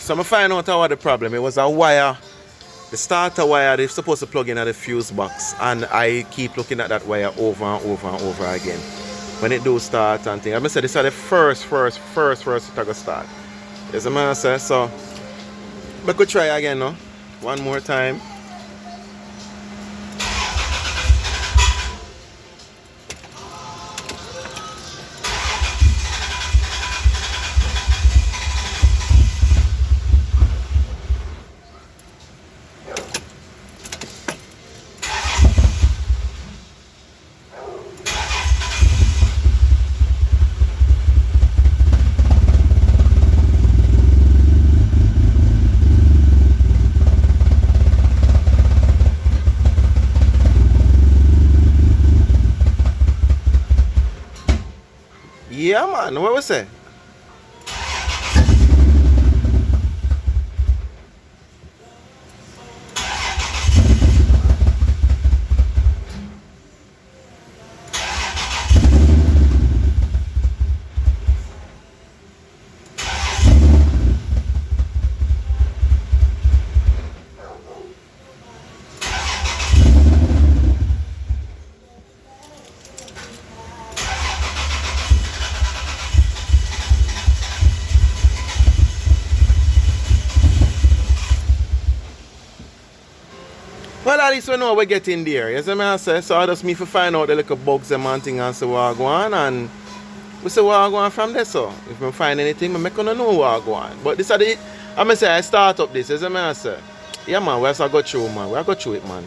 So I find out what the problem. It was a wire, the starter wire they're supposed to plug in at the fuse box, and I keep looking at that wire over and over and over again. When it do start and things. I said this is the first it to start. Yes, I say so. I could try again, no? One more time. Yeah, man. What was it? Well, at least we know we get in there. You see me I say? So I just me to find out the little bugs and man thing and see what go on, and we see what go on from there. So if we find anything, we make you know what go on. But this is the I say I start up this, you see me I say? Yeah man, we have to go through man. We have to go through it man.